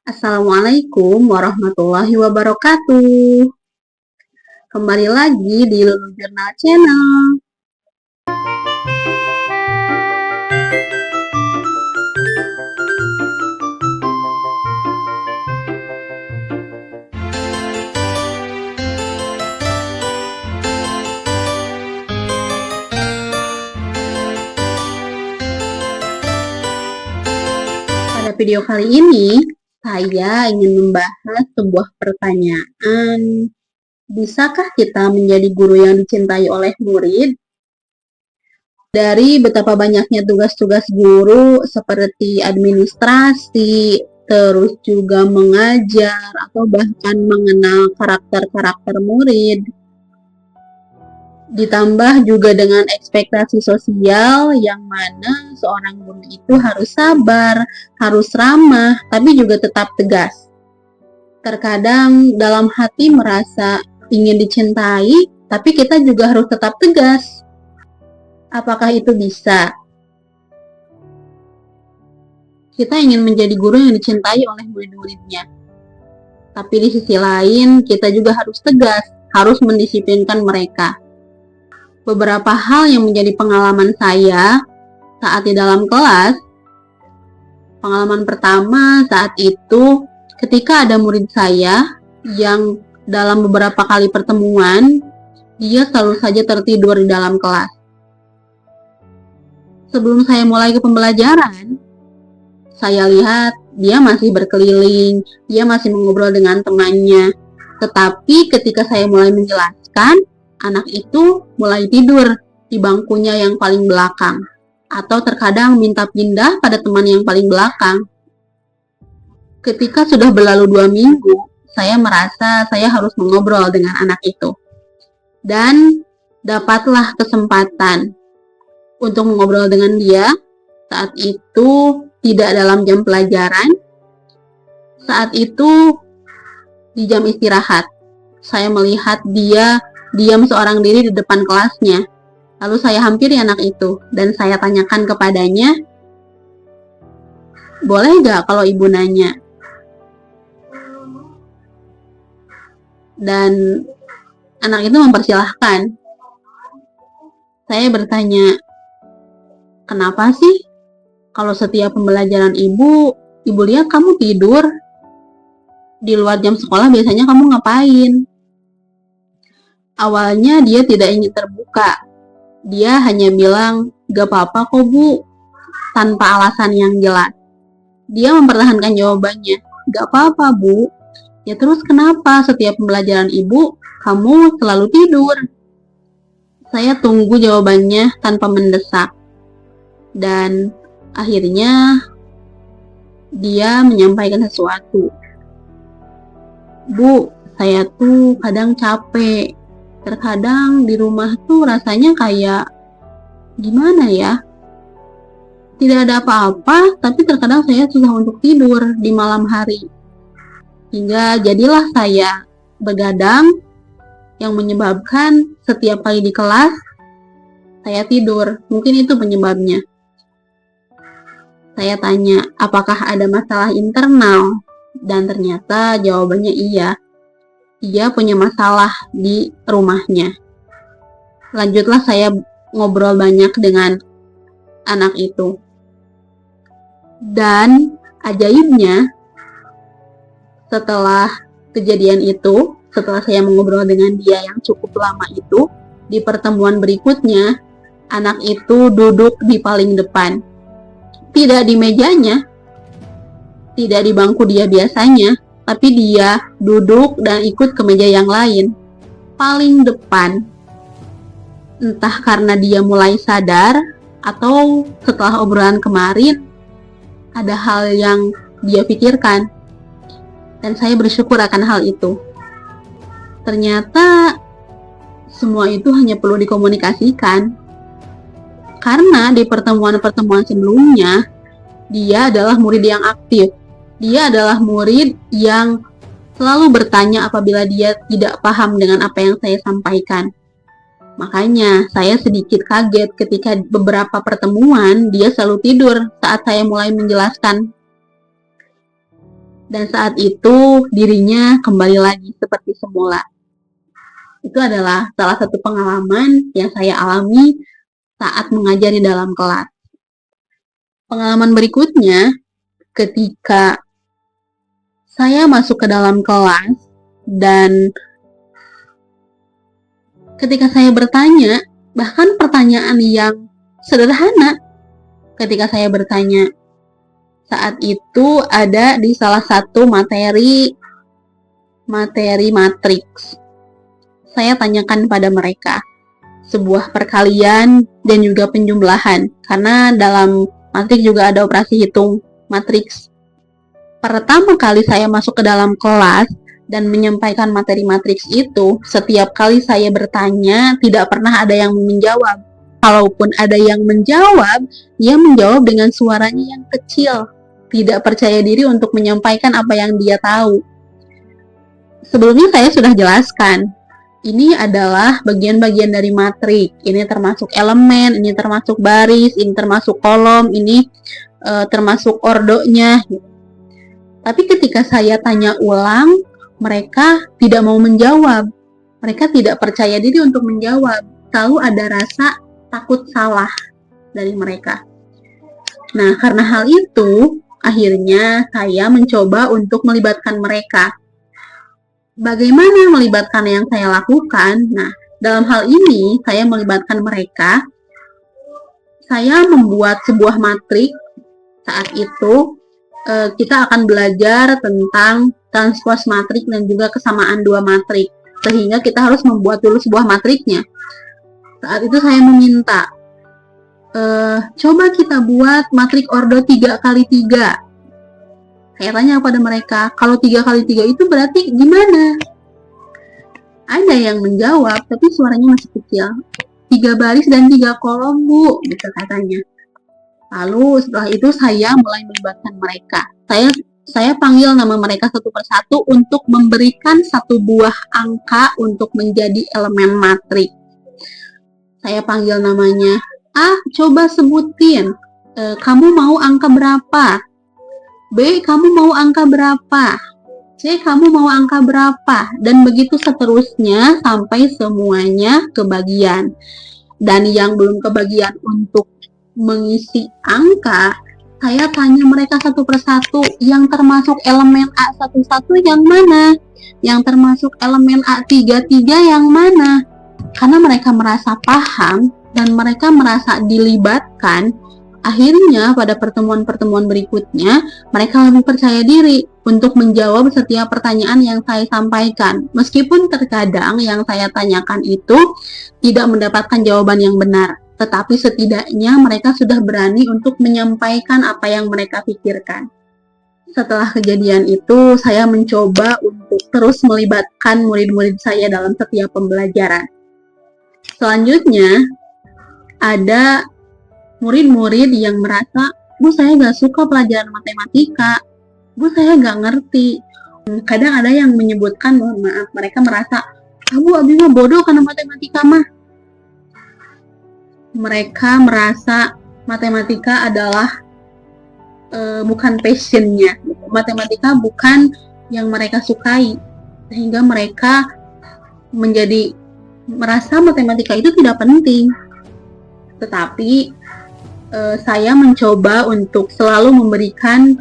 Assalamualaikum warahmatullahi wabarakatuh. Kembali lagi di Lulu Jurnal Channel. Pada video kali ini, saya ingin membahas sebuah pertanyaan. Bisakah kita menjadi guru yang dicintai oleh murid? Dari betapa banyaknya tugas-tugas guru seperti administrasi, terus juga mengajar, atau bahkan mengenal karakter-karakter murid, ditambah juga dengan ekspektasi sosial yang mana seorang guru itu harus sabar, harus ramah, tapi juga tetap tegas. Terkadang dalam hati merasa ingin dicintai, tapi kita juga harus tetap tegas. Apakah itu bisa? Kita ingin menjadi guru yang dicintai oleh murid-muridnya, tapi di sisi lain kita juga harus tegas, harus mendisiplinkan mereka. Beberapa hal yang menjadi pengalaman saya saat di dalam kelas. Pengalaman pertama saat itu ketika ada murid saya yang dalam beberapa kali pertemuan dia selalu saja tertidur di dalam kelas. Sebelum saya mulai ke pembelajaran, saya lihat dia masih berkeliling, dia masih mengobrol dengan temannya. Tetapi ketika saya mulai menjelaskan, anak itu mulai tidur di bangkunya yang paling belakang, atau terkadang minta pindah pada teman yang paling belakang. Ketika sudah berlalu 2 minggu, saya merasa saya harus mengobrol dengan anak itu. Dan dapatlah kesempatan untuk mengobrol dengan dia. Saat itu tidak dalam jam pelajaran, saat itu di jam istirahat. Saya melihat dia diam seorang diri di depan kelasnya. Lalu saya hampiri anak itu dan saya tanyakan kepadanya, boleh gak kalau ibu nanya? Dan anak itu mempersilahkan. Saya bertanya, kenapa sih kalau setiap pembelajaran ibu lihat kamu tidur? Di luar jam sekolah biasanya kamu ngapain? Awalnya dia tidak ingin terbuka. Dia hanya bilang, gak apa-apa kok bu, tanpa alasan yang jelas. Dia mempertahankan jawabannya, gak apa-apa bu. Ya terus kenapa setiap pembelajaran ibu, kamu selalu tidur? Saya tunggu jawabannya tanpa mendesak. Dan akhirnya dia menyampaikan sesuatu. Bu, saya tuh kadang capek. Terkadang di rumah tuh rasanya kayak gimana ya? Tidak ada apa-apa, tapi terkadang saya susah untuk tidur di malam hari. Hingga jadilah saya begadang yang menyebabkan setiap kali di kelas saya tidur. Mungkin itu penyebabnya. Saya tanya, apakah ada masalah internal? Dan ternyata jawabannya iya. Dia punya masalah di rumahnya. Lanjutlah saya ngobrol banyak dengan anak itu. Dan ajaibnya, setelah kejadian itu, setelah saya mengobrol dengan dia yang cukup lama itu, di pertemuan berikutnya, anak itu duduk di paling depan. Tidak di mejanya, tidak di bangku dia biasanya, tapi dia duduk dan ikut ke meja yang lain, paling depan. Entah karena dia mulai sadar, atau setelah obrolan kemarin, ada hal yang dia pikirkan. Dan saya bersyukur akan hal itu. Ternyata, semua itu hanya perlu dikomunikasikan. Karena di pertemuan-pertemuan sebelumnya, dia adalah murid yang aktif. Dia adalah murid yang selalu bertanya apabila dia tidak paham dengan apa yang saya sampaikan. Makanya saya sedikit kaget ketika beberapa pertemuan dia selalu tidur saat saya mulai menjelaskan. Dan saat itu dirinya kembali lagi seperti semula. Itu adalah salah satu pengalaman yang saya alami saat mengajari dalam kelas. Pengalaman berikutnya, ketika saya masuk ke dalam kelas dan ketika saya bertanya, bahkan pertanyaan yang sederhana, ketika saya bertanya, saat itu ada di salah satu materi matriks. Saya tanyakan pada mereka sebuah perkalian dan juga penjumlahan, karena dalam matriks juga ada operasi hitung matriks. Pertama kali saya masuk ke dalam kelas dan menyampaikan materi matriks itu, setiap kali saya bertanya tidak pernah ada yang menjawab. Kalaupun ada yang menjawab, dia menjawab dengan suaranya yang kecil, tidak percaya diri untuk menyampaikan apa yang dia tahu. Sebelumnya saya sudah jelaskan, ini adalah bagian-bagian dari matrik. Ini termasuk elemen, ini termasuk baris, ini termasuk kolom, ini termasuk ordonya. Tapi ketika saya tanya ulang, mereka tidak mau menjawab. Mereka tidak percaya diri untuk menjawab. Selalu ada rasa takut salah dari mereka. Nah, karena hal itu, akhirnya saya mencoba untuk melibatkan mereka. Bagaimana melibatkan yang saya lakukan? Nah, dalam hal ini saya melibatkan mereka. Saya membuat sebuah matrik. Saat itu kita akan belajar tentang transpose matrik dan juga kesamaan dua matrik. Sehingga kita harus membuat dulu sebuah matriknya. Saat itu saya meminta, coba kita buat matrik ordo 3x3. Saya tanya kepada mereka, kalau 3x3 itu berarti gimana? Ada yang menjawab, tapi suaranya masih kecil. 3 baris dan 3 kolom, Bu, gitu katanya. Lalu setelah itu saya mulai melibatkan mereka. Saya panggil nama mereka satu persatu untuk memberikan satu buah angka untuk menjadi elemen matrik. Saya panggil namanya, coba sebutin, kamu mau angka berapa? B, kamu mau angka berapa? C, kamu mau angka berapa? Dan begitu seterusnya sampai semuanya kebagian. Dan yang belum kebagian untuk mengisi angka, saya tanya mereka satu persatu, yang termasuk elemen A11 yang mana? Yang termasuk elemen A33 yang mana? Karena mereka merasa paham dan mereka merasa dilibatkan, akhirnya pada pertemuan-pertemuan berikutnya mereka lebih percaya diri untuk menjawab setiap pertanyaan yang saya sampaikan. Meskipun terkadang yang saya tanyakan itu tidak mendapatkan jawaban yang benar, tetapi setidaknya mereka sudah berani untuk menyampaikan apa yang mereka pikirkan. Setelah kejadian itu, saya mencoba untuk terus melibatkan murid-murid saya dalam setiap pembelajaran. Selanjutnya, ada murid-murid yang merasa, Bu, saya gak suka pelajaran matematika. Bu, saya gak ngerti. Kadang ada yang menyebutkan, mohon maaf, mereka merasa, Bu, Abi mah bodoh karena matematika mah. Mereka merasa matematika adalah bukan passionnya. Matematika bukan yang mereka sukai. Sehingga mereka merasa matematika itu tidak penting. Tetapi saya mencoba untuk selalu memberikan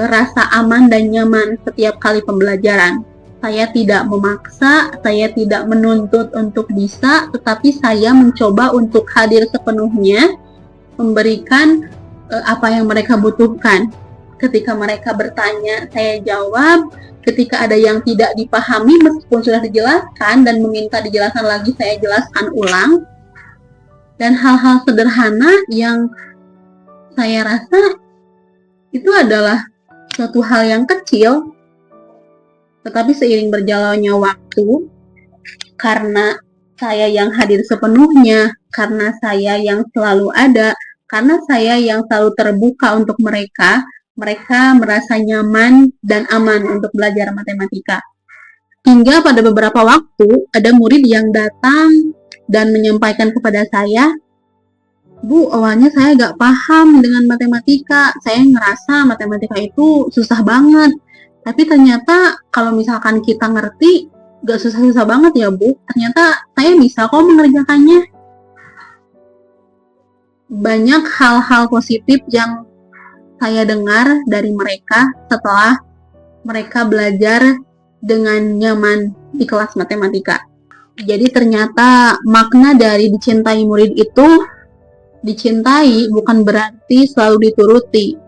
rasa aman dan nyaman setiap kali pembelajaran. Saya tidak memaksa, saya tidak menuntut untuk bisa, tetapi saya mencoba untuk hadir sepenuhnya, memberikan apa yang mereka butuhkan. Ketika mereka bertanya, saya jawab. Ketika ada yang tidak dipahami, meskipun sudah dijelaskan dan meminta dijelaskan lagi, saya jelaskan ulang. Dan hal-hal sederhana yang saya rasa itu adalah suatu hal yang kecil, tetapi seiring berjalannya waktu, karena saya yang hadir sepenuhnya, karena saya yang selalu ada, karena saya yang selalu terbuka untuk mereka merasa nyaman dan aman untuk belajar matematika. Hingga pada beberapa waktu, ada murid yang datang dan menyampaikan kepada saya, Bu, awalnya saya gak paham dengan matematika. Saya ngerasa matematika itu susah banget. Tapi ternyata kalau misalkan kita ngerti, gak susah-susah banget ya Bu. Ternyata saya bisa kok mengerjakannya. Banyak hal-hal positif yang saya dengar dari mereka setelah mereka belajar dengan nyaman di kelas matematika. Jadi ternyata makna dari dicintai murid itu, dicintai bukan berarti selalu dituruti.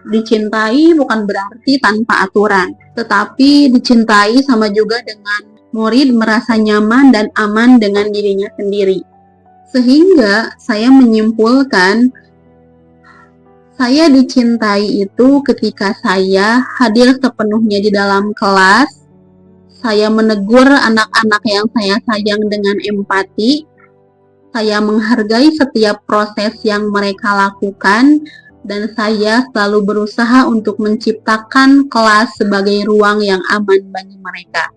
Dicintai bukan berarti tanpa aturan, tetapi dicintai sama juga dengan murid merasa nyaman dan aman dengan dirinya sendiri. Sehingga saya menyimpulkan, saya dicintai itu ketika saya hadir sepenuhnya di dalam kelas, saya menegur anak-anak yang saya sayang dengan empati, saya menghargai setiap proses yang mereka lakukan, dan saya selalu berusaha untuk menciptakan kelas sebagai ruang yang aman bagi mereka.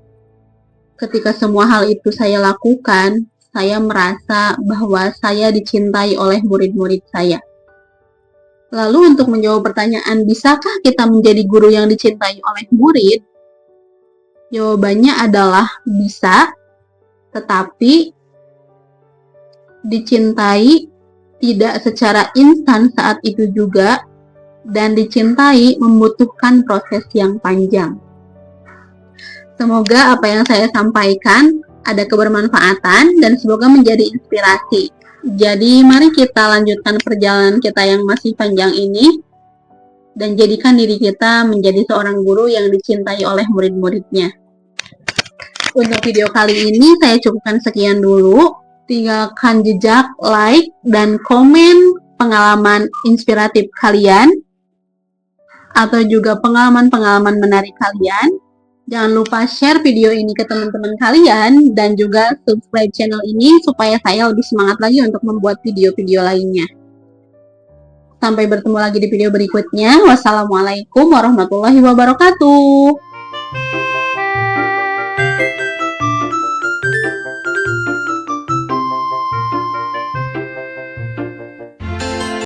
Ketika semua hal itu saya lakukan, saya merasa bahwa saya dicintai oleh murid-murid saya. Lalu untuk menjawab pertanyaan, bisakah kita menjadi guru yang dicintai oleh murid? Jawabannya adalah bisa, tetapi dicintai tidak secara instan saat itu juga, dan dicintai membutuhkan proses yang panjang. Semoga apa yang saya sampaikan ada kebermanfaatan dan semoga menjadi inspirasi. Jadi mari kita lanjutkan perjalanan kita yang masih panjang ini dan jadikan diri kita menjadi seorang guru yang dicintai oleh murid-muridnya. Untuk video kali ini saya cukupkan sekian dulu. Tinggalkan jejak, like, dan komen pengalaman inspiratif kalian atau juga pengalaman-pengalaman menarik kalian. Jangan lupa share video ini ke teman-teman kalian dan juga subscribe channel ini supaya saya lebih semangat lagi untuk membuat video-video lainnya. Sampai bertemu lagi di video berikutnya. Wassalamualaikum warahmatullahi wabarakatuh.